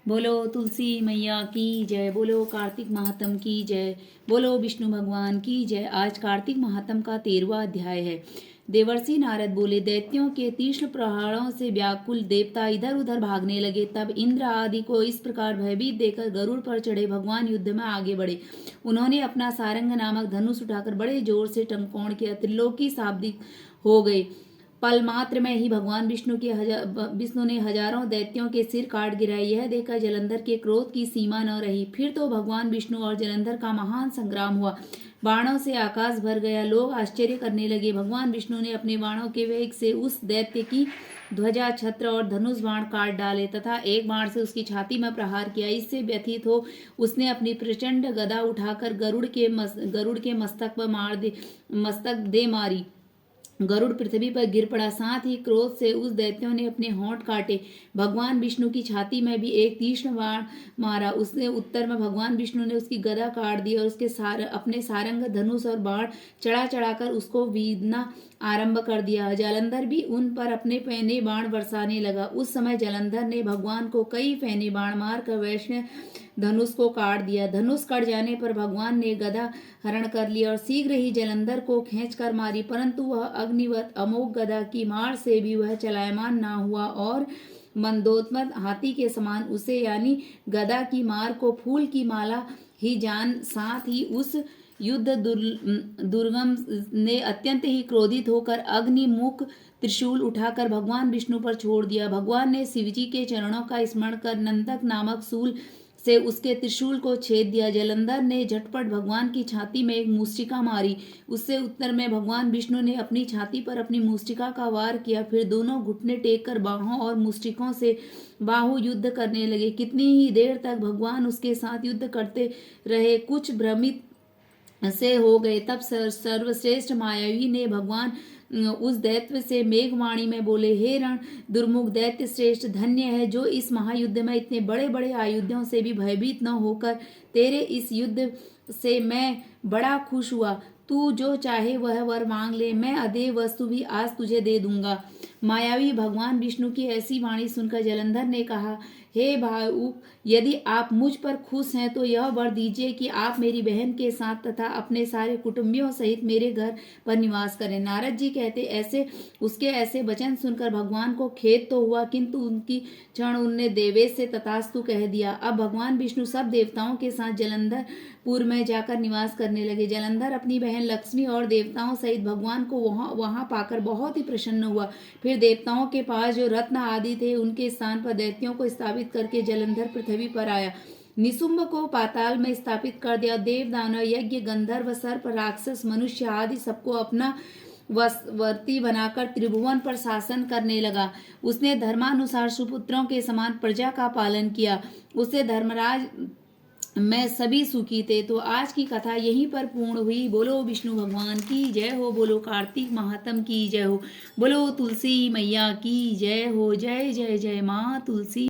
बोलो तुलसी मैया की जय। बोलो कार्तिक महात्म की जय। बोलो विष्णु भगवान की जय। आज कार्तिक महात्म का 13वां अध्याय है। देवर्षि नारद बोले, दैत्यों के तीक्ष्ण प्रहारों से व्याकुल देवता इधर उधर भागने लगे। तब इंद्र आदि को इस प्रकार भयभीत देखकर गरुड़ पर चढ़े भगवान युद्ध में आगे बढ़े। उन्होंने अपना सारंग नामक धनुष उठाकर बड़े जोर से टंकौण किया। त्रिलोकी शाब्दिक हो गए। पल मात्र में ही भगवान विष्णु ने हजारों दैत्यों के सिर काट गिराए। यह देखकर जलंधर के क्रोध की सीमा न रही। फिर तो भगवान विष्णु और जलंधर का महान संग्राम हुआ। बाणों से आकाश भर गया। लोग आश्चर्य करने लगे। भगवान विष्णु ने अपने बाणों के वेग से उस दैत्य की ध्वजा, छत्र और धनुष बाण काट डाले तथा एक बाण से उसकी छाती में प्रहार किया। इससे व्यथित हो उसने अपनी प्रचंड गदा उठाकर गरुड़ के मस्तक दे मारी। गरुड़ पृथ्वी पर गिर पड़ा। साथ ही क्रोध से उस दैत्यों ने अपने होंठ काटे। भगवान विष्णु की छाती में भी एक तीक्ष्ण बाण मारा। उसने उत्तर में भगवान विष्णु ने उसकी गदा काट दी और उसके अपने सारंग, धनुष और बाण चढ़ा चढ़ाकर उसको बीधना आरंभ कर दिया। जलंधर भी उन पर अपने फैने बाण बरसाने लगा। उस समय जलंधर ने भगवान को कई फैने बाण मारकर वैष्णव धनुष को काट दिया। धनुष कट जाने पर भगवान ने गदा हरण कर लिया और शीघ्र ही जलंधर को खींचकर मारी, परंतु वह अग्निवत अमोघ गदा की मार से भी वह चलायमान ना हुआ और मंदोत्मत हाथी के समान उसे यानी गदा की मार को फूल की माला ही जान। साथ ही उस युद्ध दुर्गम ने अत्यंत ही क्रोधित होकर अग्निमुख त्रिशूल उठाकर भगवान विष्णु पर छोड़ दिया। भगवान ने शिवजी के चरणों का स्मरण कर नंदक नामक शूल से उसके त्रिशूल को छेद दिया। जलंधर ने झटपट भगवान की छाती में एक मूष्टिका मारी। उससे उत्तर में भगवान विष्णु ने अपनी छाती पर अपनी मूष्टिका का वार किया। फिर दोनों घुटने टेक कर बाहों और मूष्टिकों से बाहु युद्ध करने लगे। कितनी ही देर तक भगवान उसके साथ युद्ध करते रहे। कुछ भ्रमित से हो गए। तब सर्वश्रेष्ठ मायावी ने भगवान उस दैत्य से मेघवाणी में बोले, हे रण दुर्मुख दैत्य श्रेष्ठ, धन्य है जो इस महायुद्ध में इतने बड़े बड़े आयुधों से भी भयभीत न होकर तेरे इस युद्ध से मैं बड़ा खुश हुआ। तू जो चाहे वह वर मांग ले, मैं अदेय वस्तु भी आज तुझे दे दूंगा। मायावी भगवान विष्णु की ऐसी वाणी सुनकर जलंधर ने कहा, हे भाऊ, यदि आप मुझ पर खुश हैं तो यह वर दीजिए कि आप मेरी बहन के साथ तथा अपने सारे कुटुंबियों सहित मेरे घर पर निवास करें। नारद जी कहते, उसके ऐसे वचन सुनकर भगवान को खेद तो हुआ, किंतु उनकी क्षण उनने देवेश से तथास्तु कह दिया। अब भगवान विष्णु सब देवताओं के साथ जलंधरपुर में जाकर निवास करने लगे। जलंधर अपनी बहन लक्ष्मी और देवताओं सहित भगवान को वहां पाकर बहुत ही प्रसन्न हुआ। फिर देवताओं के पास जो रत्न आदि थे उनके स्थान पर दैत्यों को स्थापित करके जलंधर पृथ्वी पर आया। निशुंभ को पाताल में स्थापित कर दिया। देव, दानव, यज्ञ, गंधर्व, सर्प, राक्षस, मनुष्य आदि सबको अपना वर्ती बनाकर त्रिभुवन पर शासन करने लगा। उसने धर्मानुसार सुपुत्रों के समान प्रजा का पालन किया। उससे धर्मराज मैं सभी सुखी थे। तो आज की कथा यहीं पर पूर्ण हुई। बोलो विष्णु भगवान की जय हो। बोलो कार्तिक महात्म की जय हो। बोलो तुलसी मैया की जय हो। जय जय जय माँ तुलसी।